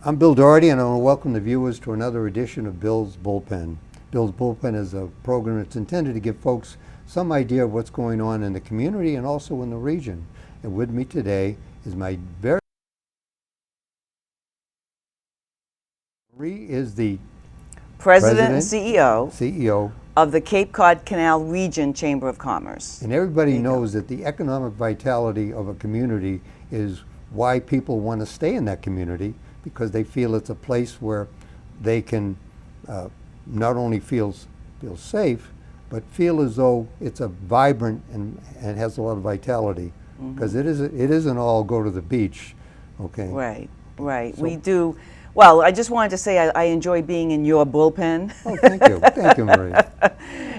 I'm Bill Doherty, and I want to welcome the viewers to another edition of Bill's Bullpen. Bill's Bullpen is a program that's intended to give folks some idea of what's going on in the community and also in the region. And with me today is my very Marie is the President and CEO CEO, of the Cape Cod Canal Region Chamber of Commerce. and everybody knows that the economic vitality of a community is why people want to stay in that community, because they feel it's a place where they can not only feel safe, but feel as though it's a vibrant and has a lot of vitality. Because it isn't all go to the beach, okay? Right. So- We do. Well, I just wanted to say I enjoy being in your bullpen. Oh, thank you. Thank you, Marie.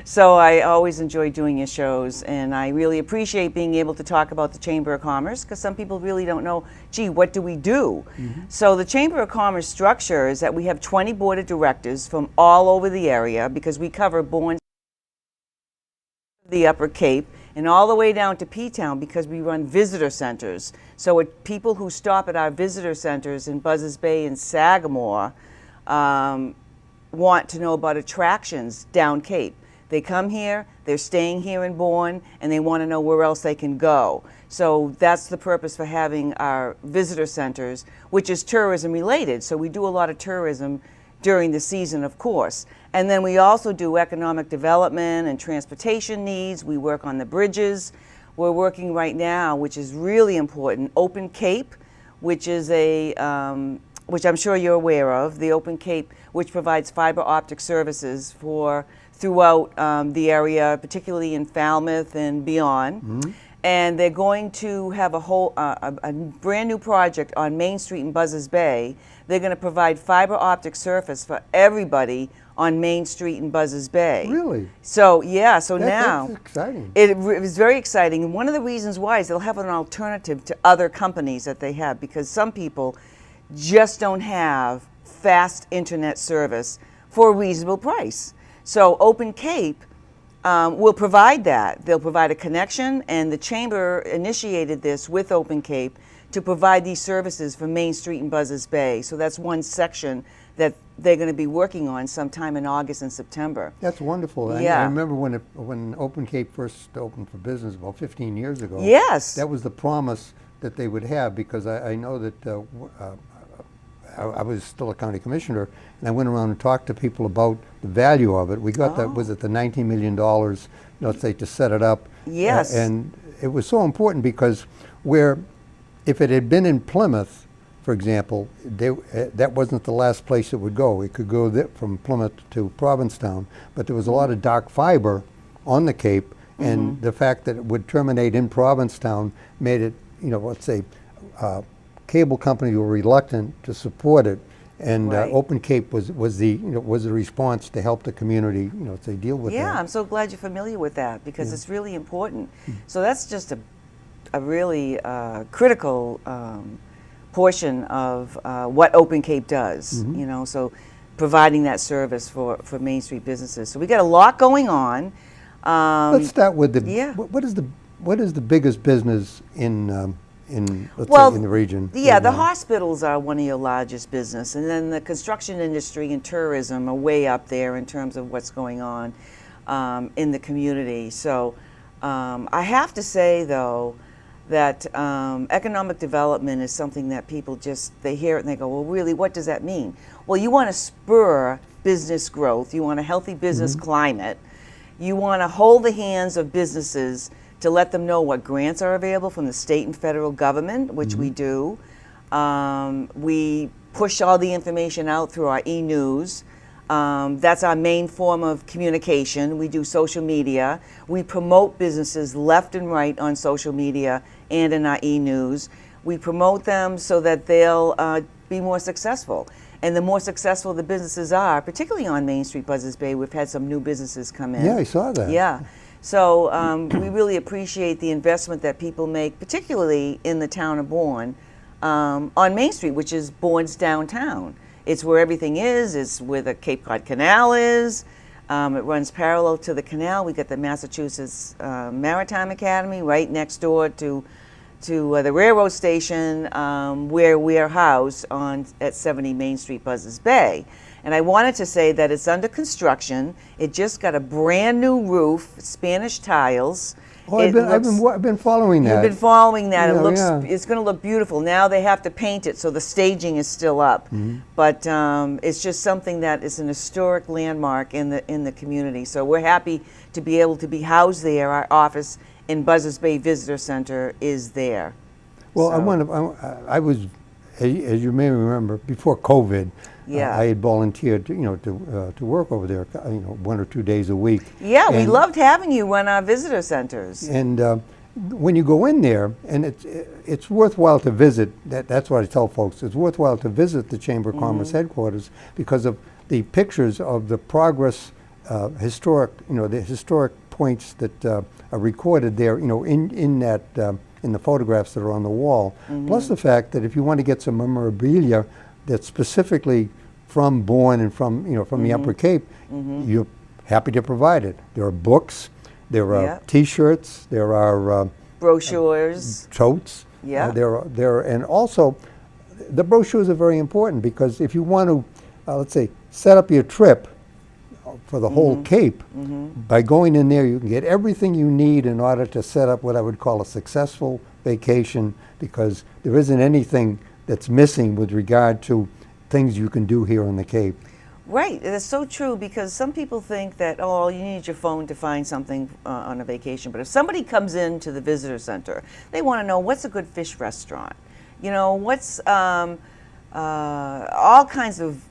So I always enjoy doing your shows, and I really appreciate being able to talk about the Chamber of Commerce, because some people really don't know, gee, what do we do? So the Chamber of Commerce structure is that we have 20 board of directors from all over the area, because we cover Bourne, the Upper Cape, and all the way down to P-Town, because we run visitor centers. So people who stop at our visitor centers in Buzzards Bay and Sagamore want to know about attractions down Cape. They come here, they're staying here in Bourne, and they want to know where else they can go. So that's the purpose for having our visitor centers, which is tourism related. So we do a lot of tourism during the season, of course. And then we also do economic development and transportation needs. We work on the bridges. We're working right now, which is really important, Open Cape, which is which I'm sure you're aware of, the Open Cape, which provides fiber optic services throughout the area, particularly in Falmouth and beyond. And they're going to have a brand new project on Main Street in Buzzards Bay. They're going to provide fiber optic service for everybody on Main Street in Buzzards Bay. Really? So yeah, so now That's exciting. it was very exciting. And one of the reasons why is they'll have an alternative to other companies that they have, because some people just don't have fast internet service for a reasonable price. So Open Cape will provide that. They'll provide a connection, and the Chamber initiated this with Open Cape to provide these services for Main Street and Buzzards Bay. So that's one section that they're going to be working on sometime in August and September. That's wonderful. Yeah. I remember when Open Cape first opened for business about 15 years ago. Yes. That was the promise that they would have, because I know that I was still a county commissioner, and I went around and talked to people about the value of it. We got that, was it the $19 million, let's say, to set it up. Yes. And it was so important, because if it had been in Plymouth, for example, that wasn't the last place it would go. It could go from Plymouth to Provincetown, but there was a lot of dark fiber on the Cape, and the fact that it would terminate in Provincetown made it, let's say, cable companies were reluctant to support it, and Right. Open Cape was the response to help the community, to deal with Yeah, that. I'm so glad you're familiar with that, because it's really important. So that's just a really critical portion of what Open Cape does, so providing that service for Main Street businesses. So we got a lot going on. Let's start with yeah. what is the biggest business in let's Well, say in the region? Yeah, right the now? hospitals are one of your largest business, and then the construction industry and tourism are way up there in terms of what's going on in the community. So I have to say, though, that economic development is something that people they hear it and they go, well, really, what does that mean? Well, you want to spur business growth. You want a healthy business climate. You want to hold the hands of businesses to let them know what grants are available from the state and federal government, which we do. We push all the information out through our e-news. That's our main form of communication. We do social media. We promote businesses left and right on social media and in our e-news. We promote them so that they'll be more successful. And the more successful the businesses are, particularly on Main Street, Buzzards Bay, we've had some new businesses come in. Yeah, I saw that. Yeah. So we really appreciate the investment that people make, particularly in the town of Bourne, on Main Street, which is Bourne's downtown. It's where everything is. It's where the Cape Cod Canal is. It runs parallel to the canal. We got the Massachusetts Maritime Academy right next door to to the railroad station where we are housed at 70 Main Street, Buzzards Bay. And I wanted to say that it's under construction. It just got a brand new roof, Spanish tiles. Oh, I've been following that. You've been following that. Yeah, It looks, yeah. it's going to look beautiful. Now they have to paint it, so the staging is still up. But it's just something that is an historic landmark in the community. So we're happy to be able to be housed there. Our office in Buzzards Bay Visitor Center is there. Well, So- I was, as you may remember, before COVID, Yeah. I had volunteered, to work over there, 1 or 2 days a week. Yeah, we And- loved having you run our visitor centers. And when you go in there, and it's worthwhile to visit. That's what I tell folks. It's worthwhile to visit the Chamber of Commerce headquarters because of the pictures of the progress, the historic points that are recorded there. In the photographs that are on the wall. Plus the fact that if you want to get some memorabilia that's specifically from Bourne and from the Upper Cape, you're happy to provide it. There are books, there are Yep. T-shirts, there are Brochures. totes. Yeah. And also the brochures are very important because if you want to, let's say, set up your trip for the whole Cape, by going in there you can get everything you need in order to set up what I would call a successful vacation, because there isn't anything that's missing with regard to things you can do here on the Cape. Right, that's so true, because some people think that, oh, you need your phone to find something on a vacation. But if somebody comes into the visitor center, they want to know what's a good fish restaurant. What's all kinds of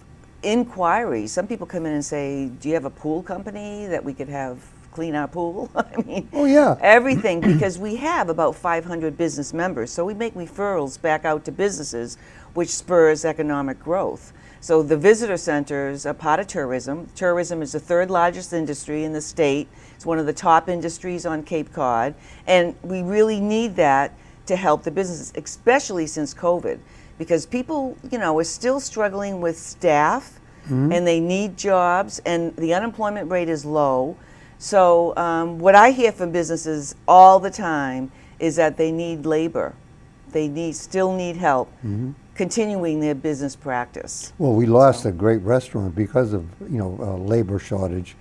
inquiries. Some people come in and say, do you have a pool company that we could have clean our pool? I mean, Oh, yeah. everything, because we have about 500 business members. So we make referrals back out to businesses, which spurs economic growth. So the visitor centers are part of tourism. Tourism is the third largest industry in the state. It's one of the top industries on Cape Cod. And we really need that to help the businesses, especially since COVID. Because people, are still struggling with staff, and they need jobs, and the unemployment rate is low. So what I hear from businesses all the time is that they need labor. They still need help continuing their business practice. Well, we lost a great restaurant because of labor shortage,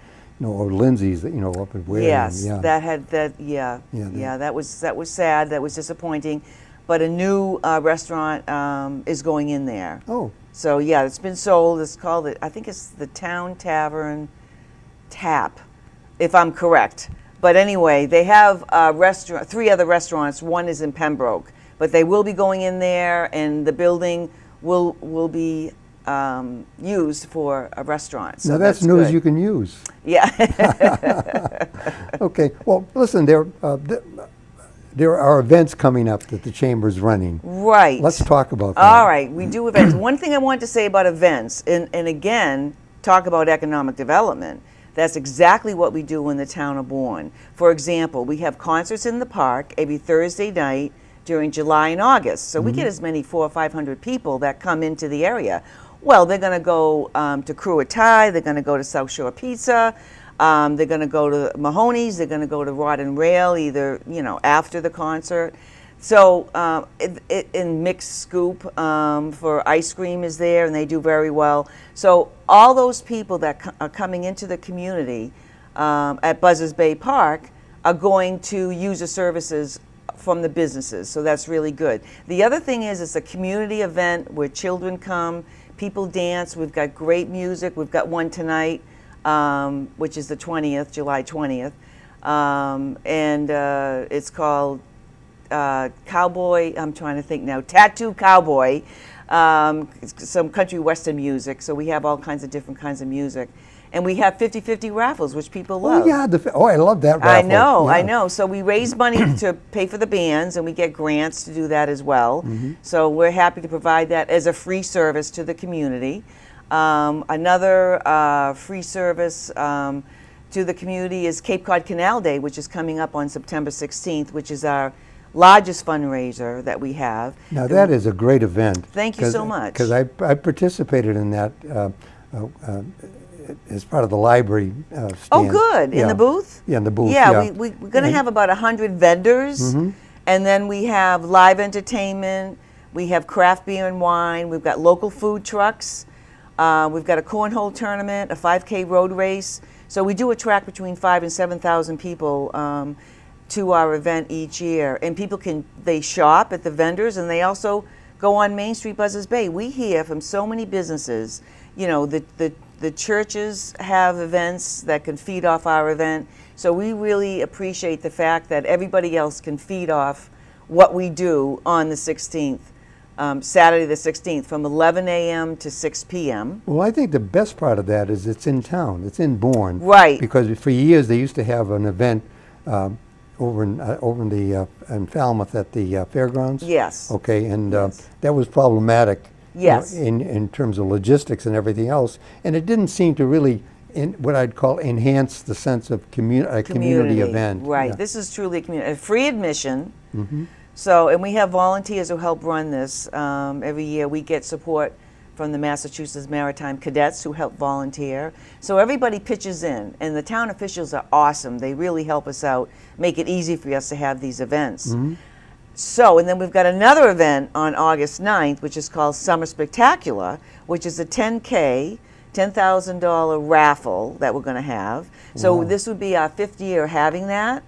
or Lindsay's, up at Wareham. Yes, Yeah. that was sad. That was disappointing. But a new restaurant is going in there. Oh, So yeah, it's been sold. It's called I think it's the Town Tavern Tap, if I'm correct. But anyway, they have three other restaurants. One is in Pembroke, but they will be going in there, and the building will be used for a restaurant. So now that's news good. you can use. Yeah. Okay. Well, listen, there are events coming up that the Chamber's running. Right. Let's talk about that. All right, we do events. One thing I wanted to say about events, and again, talk about economic development. That's exactly what we do in the town of Bourne. For example, we have concerts in the park every Thursday night during July and August. So we get as many 400 or 500 people that come into the area. Well, they're going to go to Crew Thai, they're going to go to South Shore Pizza, they're going to go to Mahoney's, they're going to go to Rod and Rail, either after the concert. So in Mixed Scoop for ice cream is there, and they do very well. So all those people that are coming into the community at Buzzards Bay Park are going to use the services from the businesses. So that's really good. The other thing is it's a community event where children come, people dance. We've got great music. We've got one tonight, which is the 20th, July 20th. And it's called Cowboy, I'm trying to think now, Tattoo Cowboy, some country western music. So we have all kinds of different kinds of music. And we have 50-50 raffles, which people love. Oh, yeah. I love that raffle. I know. So we raise money to pay for the bands, and we get grants to do that as well. So we're happy to provide that as a free service to the community. Another free service to the community is Cape Cod Canal Day, which is coming up on September 16th, which is our largest fundraiser that we have. Now, that is a great event. Thank you so much. Because I participated in that as part of the library stand. Oh, good. In the booth? Yeah, in the booth. Yeah, we're going to have about 100 vendors, And then we have live entertainment. We have craft beer and wine. We've got local food trucks. We've got a cornhole tournament, a 5K road race. So we do attract between 5,000 and 7,000 people to our event each year. And people they shop at the vendors, and they also go on Main Street, Buzzards Bay. We hear from so many businesses, you know, the churches have events that can feed off our event. So we really appreciate the fact that everybody else can feed off what we do on the 16th. Saturday the 16th from 11 a.m. to 6 p.m. Well, I think the best part of that is it's in town. It's in Bourne. Right. Because for years they used to have an event over in Falmouth at the fairgrounds. Yes. Okay, and Yes. that was problematic. Yes. In terms of logistics and everything else, and it didn't seem to really, what I'd call, enhance the sense of a community event. Right. Yeah. This is truly a community. Free admission. Mm-hmm. So, and we have volunteers who help run this. Every year we get support from the Massachusetts Maritime Cadets who help volunteer. So everybody pitches in, and the town officials are awesome. They really help us out, make it easy for us to have these events. Mm-hmm. So, and then we've got another event on August 9th, which is called Summer Spectacular, which is a 10K, $10,000 raffle that we're going to have. So Wow. this would be our 5th year having that.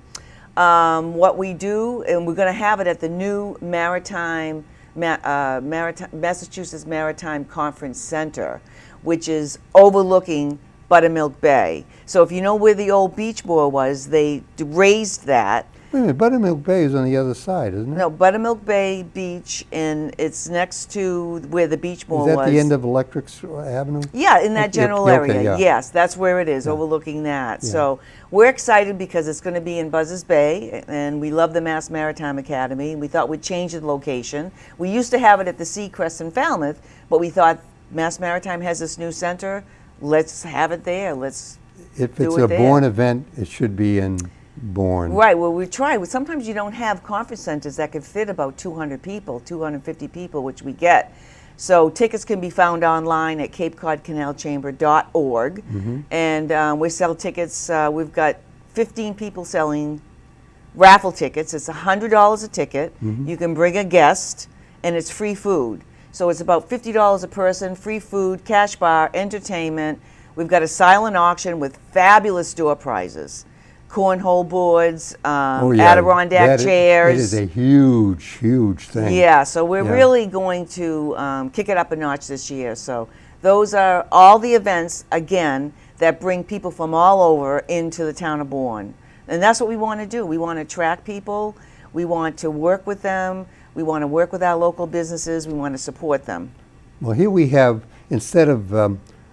What we do, and we're going to have it at the new Massachusetts Maritime Conference Center, which is overlooking Buttermilk Bay. So if you know where the old beach bar was, they raised that. Wait a minute, Buttermilk Bay is on the other side, isn't it? No, Buttermilk Bay Beach, and it's next to where the beach mall Is that was. the end of Electric Avenue? Yeah, in that Okay, general okay, area. yeah. Yes, that's where it is, Yeah. overlooking that. Yeah. So we're excited because it's going to be in Buzzards Bay, and we love the Mass Maritime Academy. We thought we'd change the location. We used to have it at the Seacrest in Falmouth, but we thought Mass Maritime has this new center. Let's have it there. Let's If do it's it a there. Bourne event, it should be in Bourne. Right, well, we try. Sometimes you don't have conference centers that can fit about 200 people, 250 people, which we get. So tickets can be found online at capecodcanalchamber.org. Mm-hmm. And we sell tickets. We've got 15 people selling raffle tickets. It's $100 a ticket. Mm-hmm. You can bring a guest, and it's free food. So it's about $50 a person, free food, cash bar, entertainment. We've got a silent auction with fabulous door prizes. Cornhole boards, Oh, yeah. Adirondack chairs. It is a huge, huge thing. Yeah, so we're Yeah. really going to kick it up a notch this year. So those are all the events, again, that bring people from all over into the town of Bourne. And that's what we want to do. We want to attract people. We want to work with them. We want to work with our local businesses. We want to support them. Well, here we have, instead of,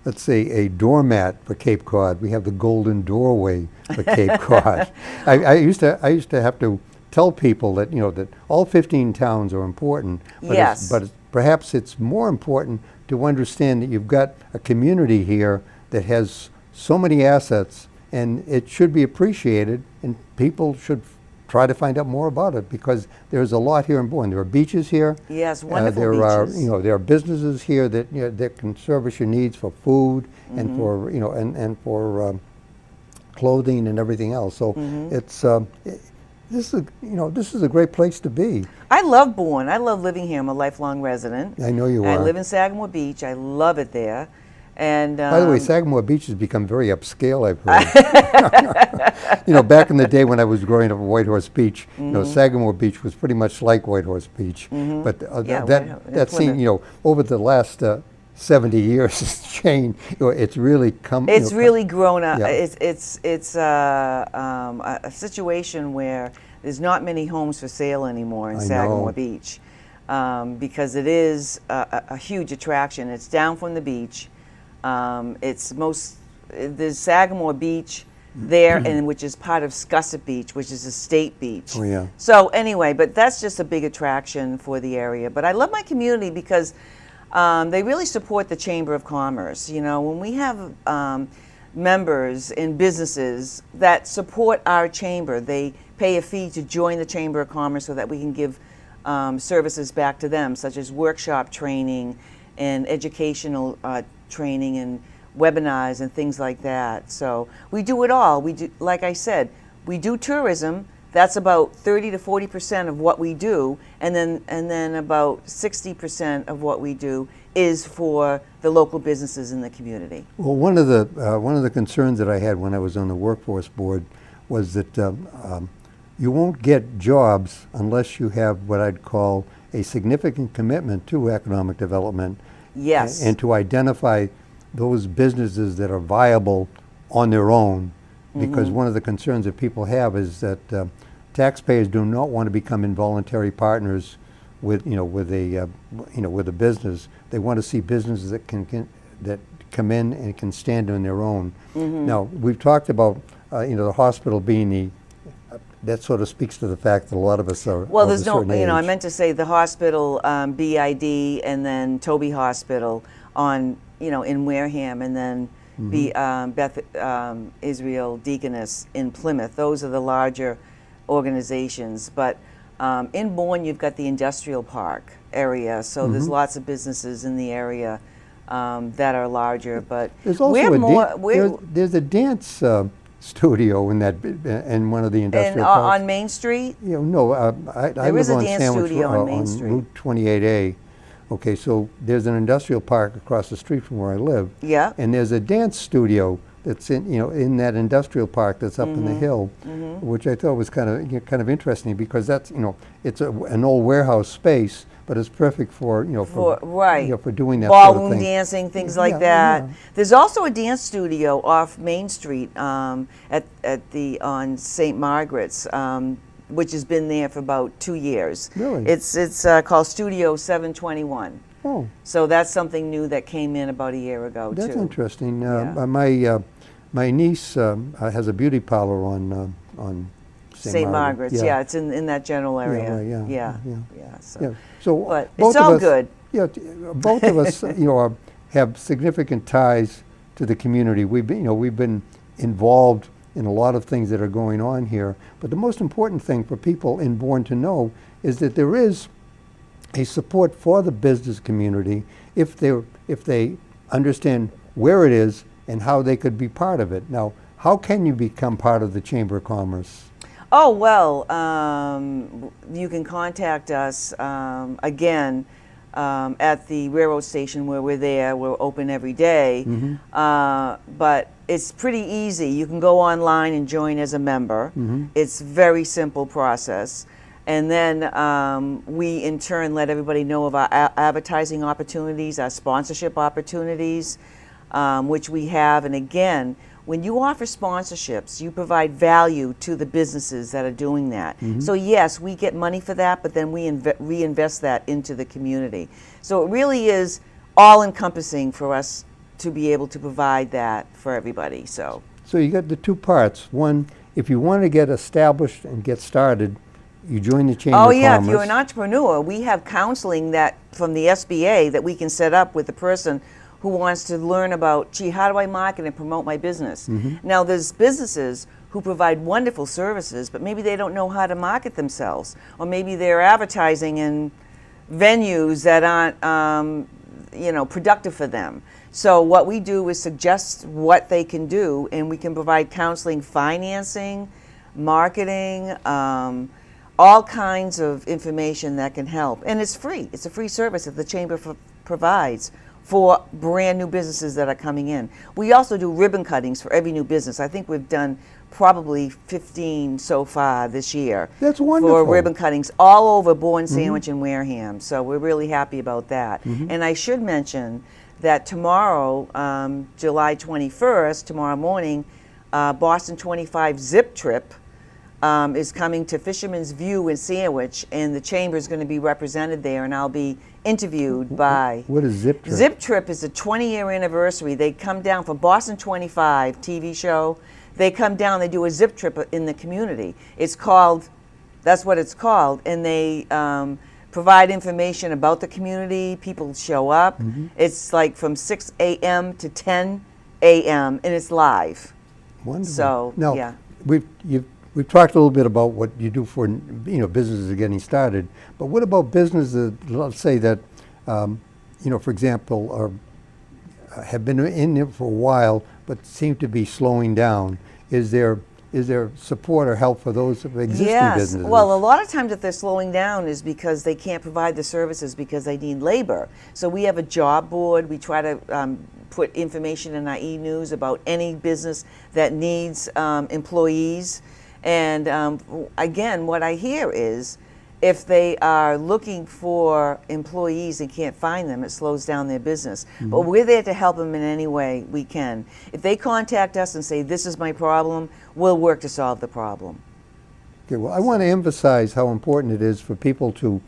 let's say, a doormat for Cape Cod, we have the golden doorway for Cape Cod. I used to have to tell people that, you know, that all 15 towns are important, but, Yes. perhaps it's more important to understand that you've got a community here that has so many assets, and it should be appreciated, and people should try to find out more about it, because there's a lot here in Bourne. There are beaches here. Yes, wonderful there beaches. are, you know, there are businesses here that, you know, that can service your needs for food Mm-hmm. and for, you know, and for clothing and everything else. So Mm-hmm. it's this is, you know, this is a great place to be. I love Bourne. I love living here. I'm a lifelong resident. I know you I are. live in Sagamore Beach. I love it there. And By the way, Sagamore Beach has become very upscale, I've heard. You know, back in the day when I was growing up at Whitehorse Beach, you know, Sagamore Beach was pretty much like Whitehorse Beach. But Yeah, that Plymouth. seemed, you know, over the last 70 years, it's changed. You know, it's really come. you it's know, really grown up. Yeah. It's a situation where there's not many homes for sale anymore in I Sagamore know. Beach, because it is a huge attraction. It's down from the beach. There's Sagamore Beach there, and which is part of Scusset Beach, which is a state beach. Oh, yeah. So anyway, but that's just a big attraction for the area. But I love my community because they really support the Chamber of Commerce. You know, when we have members in businesses that support our chamber, they pay a fee to join the Chamber of Commerce so that we can give services back to them, such as workshop training and educational training and webinars and things like that. So we do it all. We do, like I said, we do tourism, That's about 30 to 40% of what we do, and then about 60% of what we do is for the local businesses in the community. Well, one of the concerns that I had when I was on the workforce board was that you won't get jobs unless you have what I'd call a significant commitment to economic development. Yes. And to identify those businesses that are viable on their own, because one of the concerns that people have is that taxpayers do not want to become involuntary partners with a business. They want to see businesses that that come in and can stand on their own. Now, we've talked about the hospital being that sort of speaks to the fact that a lot of us are Well, of there's a no, certain age. I meant to say the hospital, BID, and then Toby Hospital on, in Wareham, and then Beth Israel Deaconess in Plymouth. Those are the larger organizations. But in Bourne, you've got the industrial park area, so there's lots of businesses in the area that are larger. But There's also there's a dance studio in one of the industrial parks. on Main Street. I There live is a on dance Sandwich studio on Main on Street. Route 28A. Okay, so there's an industrial park across the street from where I live. Yeah. And there's a dance studio that's in that industrial park that's up in the hill, which I thought was kind of interesting, because that's it's an old warehouse space, but it's perfect for for doing that ballroom sort of thing. dancing, things Yeah, like that. yeah. There's also a dance studio off Main Street on St. Margaret's, which has been there for about 2 years. Really? It's called Studio 721. Oh, So that's something new that came in about a year ago that's too. interesting. Yeah. My niece has a beauty parlor on St. Margaret's, yeah, it's in that general area. right, yeah. So, Yeah. So but both it's of all us, good. Yeah, both of us, have significant ties to the community. We've been involved in a lot of things that are going on here. But the most important thing for people in Bourne to know is that there is a support for the business community if they understand where it is and how they could be part of it. Now, how can you become part of the Chamber of Commerce? Oh, well, you can contact us again at the railroad station where we're there. We're open every day. But it's pretty easy. You can go online and join as a member. It's a very simple process. And then we, in turn, let everybody know of our advertising opportunities, our sponsorship opportunities, which we have. And again, when you offer sponsorships, you provide value to the businesses that are doing that. So yes, we get money for that, but then we reinvest that into the community. So it really is all-encompassing for us to be able to provide that for everybody. So you got the two parts. One, if you want to get established and get started, you join the Chamber of Commerce. oh yeah, if you're an entrepreneur, we have counseling that from the SBA that we can set up with the person who wants to learn about, gee, how do I market and promote my business? Now, there's businesses who provide wonderful services, but maybe they don't know how to market themselves, or maybe they're advertising in venues that aren't, productive for them. So what we do is suggest what they can do, and we can provide counseling, financing, marketing, all kinds of information that can help. And it's free. It's a free service that the Chamber provides for brand new businesses that are coming in. We also do ribbon cuttings for every new business. I think we've done probably 15 so far this year. That's wonderful. For ribbon cuttings all over Bourne, Sandwich, and Wareham. So we're really happy about that. And I should mention that tomorrow, July 21st, tomorrow morning, Boston 25 Zip Trip is coming to Fisherman's View in Sandwich, and the Chamber is going to be represented there, and I'll be interviewed by... What is Zip Trip? Zip Trip is a 20-year anniversary. They come down from Boston 25 TV show. They come down, they do a zip trip in the community. It's called, that's what it's called, and they provide information about the community. People show up. It's like from 6 a.m. to 10 a.m., and it's live. Wonderful. So, now, yeah. We've talked a little bit about what you do for businesses getting started, but what about businesses, let's say that for example, have been in there for a while but seem to be slowing down? Is there is there support or help for those existing Yes. businesses? Well, a lot of times if they're slowing down is because they can't provide the services because they need labor. So we have a job board. We try to put information in our e-news about any business that needs employees. And again, what I hear is if they are looking for employees and can't find them, it slows down their business. But we're there to help them in any way we can. If they contact us and say, this is my problem, we'll work to solve the problem. Okay, well, I want to emphasize how important it is for people to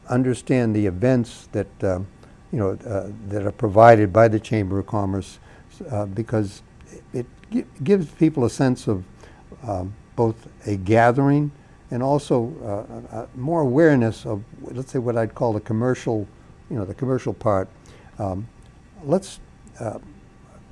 understand the events that that are provided by the Chamber of Commerce, because it gives people a sense of both a gathering and also more awareness of, let's say, what I'd call the commercial, the commercial part.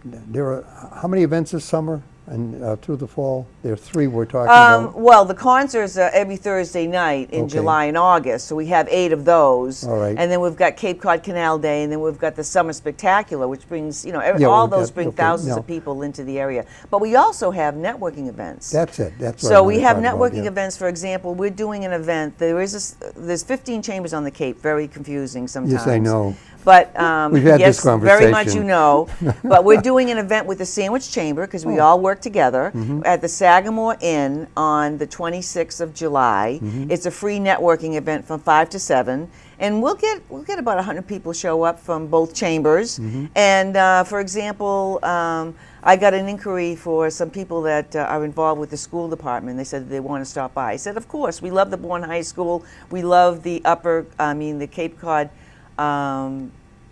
There are how many events this summer and through the fall? There are 3 we're talking about. Well, the concerts are every Thursday night in Okay. July and August, so we have 8 of those. All right. And then we've got Cape Cod Canal Day, and then we've got the Summer Spectacular, which brings, Yeah, all we've those got- bring okay, thousands now- of people into the area. But we also have networking events. That's it. That's what I So wanted we to have talk about, networking yeah. events. For example, we're doing an event. There's 15 chambers on the Cape. Very confusing sometimes. Yes, I know. But We've had yes, this very much conversation. you know. But we're doing an event with the Sandwich Chamber because we all work together at the Sagamore Inn on the 26th of July. It's a free networking event from 5 to 7. And we'll get about 100 people show up from both chambers. And for example, I got an inquiry for some people that are involved with the school department. They said they want to stop by. I said, of course, we love the Bourne High School. We love the the Cape Cod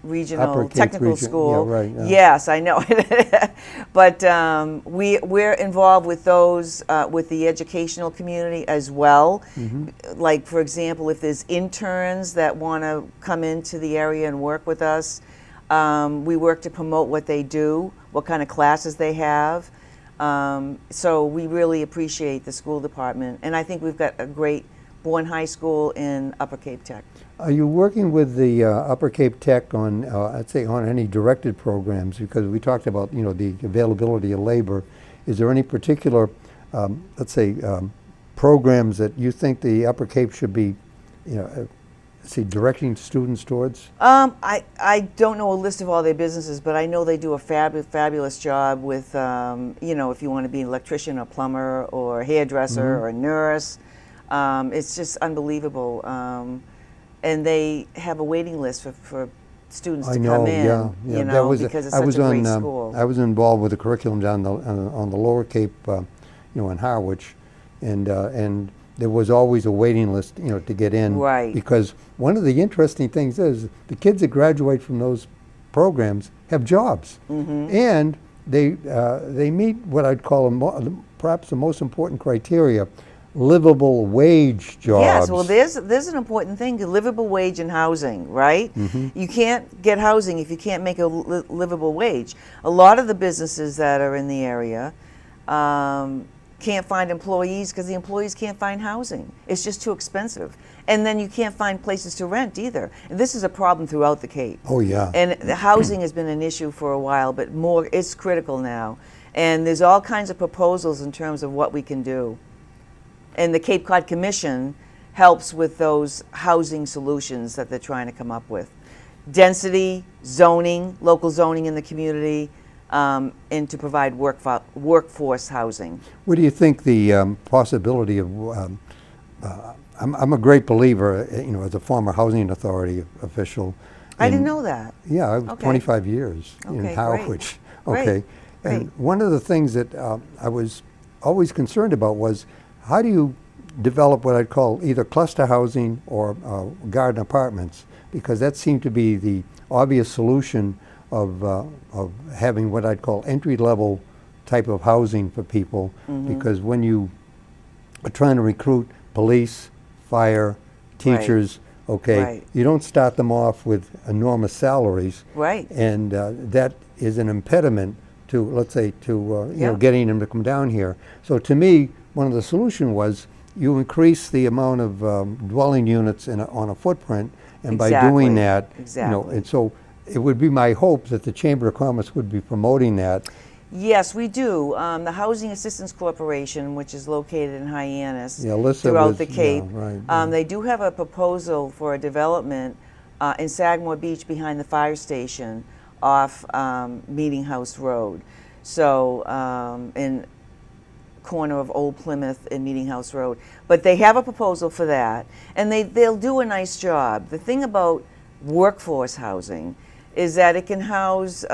Regional Upper Cape Technical Region, School. yeah, right, yeah. Yes, I know. But we're involved with those, with the educational community as well. Like, for example, if there's interns that want to come into the area and work with us, we work to promote what they do, what kind of classes they have. So we really appreciate the school department. And I think we've got a great Bourne High School in Upper Cape Tech. Are you working with the Upper Cape Tech on, I'd say, on any directed programs? Because we talked about, the availability of labor. Is there any particular, let's say, programs that you think the Upper Cape should be, directing students towards? I don't know a list of all their businesses, but I know they do a fabulous job with, if you want to be an electrician or plumber or hairdresser or nurse. It's just unbelievable. And they have a waiting list for students to come in, because it's such a great school. I was involved with the curriculum down on the Lower Cape, in Harwich, and there was always a waiting list, to get in. Right. Because one of the interesting things is the kids that graduate from those programs have jobs, and they meet what I'd call perhaps the most important criteria: livable wage jobs. Yes, well, there's an important thing: livable wage and housing, right? You can't get housing if you can't make a livable wage. A lot of the businesses that are in the area can't find employees because the employees can't find housing. It's just too expensive. And then you can't find places to rent either. And this is a problem throughout the Cape. Oh, yeah. And the housing has been an issue for a while, but it's critical now. And there's all kinds of proposals in terms of what we can do. And the Cape Cod Commission helps with those housing solutions that they're trying to come up with. Density, zoning, local zoning in the community, and to provide workforce housing. What do you think the possibility of, I'm a great believer, as a former housing authority official. I didn't know that. Yeah, Okay. 25 years in Okay, Harwich. great. Okay. Great. And one of the things that I was always concerned about was, how do you develop what I'd call either cluster housing or garden apartments? Because that seemed to be the obvious solution of having what I'd call entry-level type of housing for people. Because when you are trying to recruit police, fire, teachers, Right. you don't start them off with enormous salaries. Right. And that is an impediment to, let's say, Yeah. getting them to come down here. So to me, one of the solutions was you increase the amount of dwelling units on a footprint, and by doing that, Exactly. and so it would be my hope that the Chamber of Commerce would be promoting that. Yes, we do. The Housing Assistance Corporation, which is located in Hyannis, Yeah, Alyssa throughout was- the Cape, yeah, right, yeah. they do have a proposal for a development in Sagamore Beach behind the fire station off Meeting House Road. So in corner of Old Plymouth and Meeting House Road. But they have a proposal for that, and they'll do a nice job. The thing about workforce housing is that it can house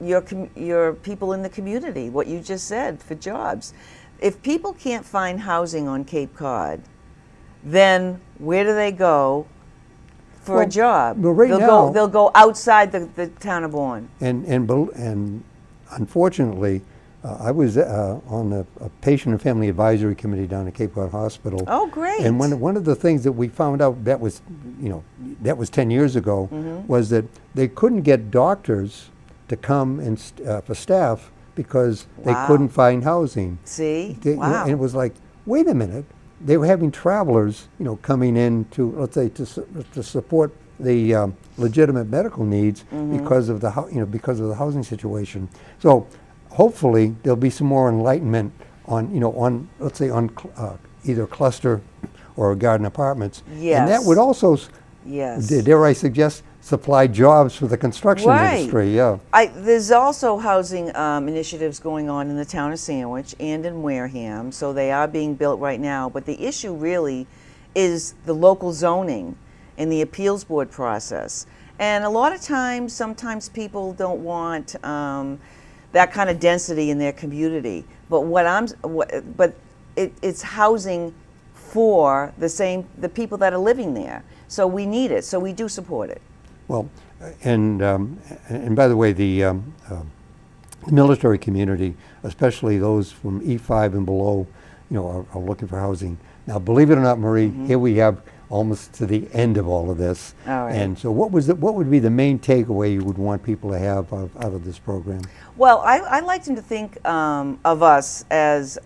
your people in the community, what you just said, for jobs. If people can't find housing on Cape Cod, then where do they go for a job? well, right now- they'll go outside the town of Bourne. And unfortunately, I was on a patient and family advisory committee down at Cape Cod Hospital. Oh, great. And one of the things that we found out that was 10 years ago, was that they couldn't get doctors to come and for staff because they Wow. couldn't find housing. See? Wow. And it was like, wait a minute, they were having travelers, coming in to, let's say, to support the legitimate medical needs because of because of the housing situation. So hopefully there'll be some more enlightenment on let's say on either cluster or garden apartments. And that Yes. would also, Yes. dare I suggest, supply jobs for the construction Right. industry. Yeah. There's also housing initiatives going on in the town of Sandwich and in Wareham, so they are being built right now. But the issue really is the local zoning and the appeals board process. And a lot of times, sometimes people don't want that kind of density in their community. But it's housing for the people that are living there. So we need it. So we do support it. Well, and by the way, the military community, especially those from E5 and below, are looking for housing. Now, believe it or not, Marie, here we have almost to the end of all of this. All right. And so, what would be the main takeaway you would want people to have out of this program? Well, I like them to think of us as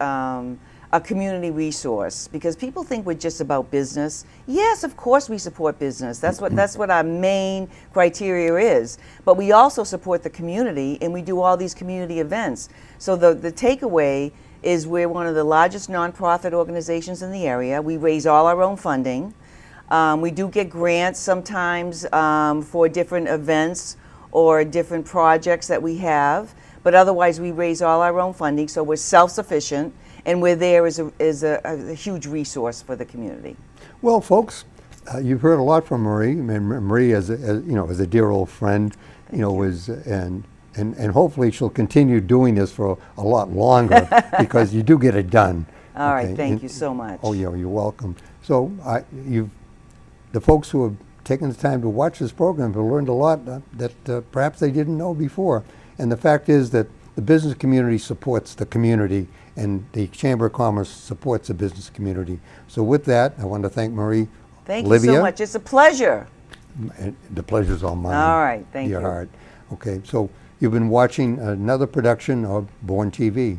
a community resource, because people think we're just about business. Yes, of course we support business. That's what our main criteria is. But we also support the community, and we do all these community events. So the takeaway is we're one of the largest nonprofit organizations in the area. We raise all our own funding. We do get grants sometimes for different events or different projects that we have, but otherwise we raise all our own funding, so we're self-sufficient, and we're there as a huge resource for the community. Well, folks, you've heard a lot from Marie. Marie, as a dear old friend, and hopefully she'll continue doing this for a lot longer because you do get it done. All right, thank you so much. Oh, yeah, you're welcome. So the folks who have taken the time to watch this program have learned a lot that perhaps they didn't know before. And the fact is that the business community supports the community, and the Chamber of Commerce supports the business community. So with that, I want to thank Marie. Thank Olivia. you so much. It's a pleasure. And the pleasure's all mine. All right, thank dear you. heart. Okay, so you've been watching another production of Born TV.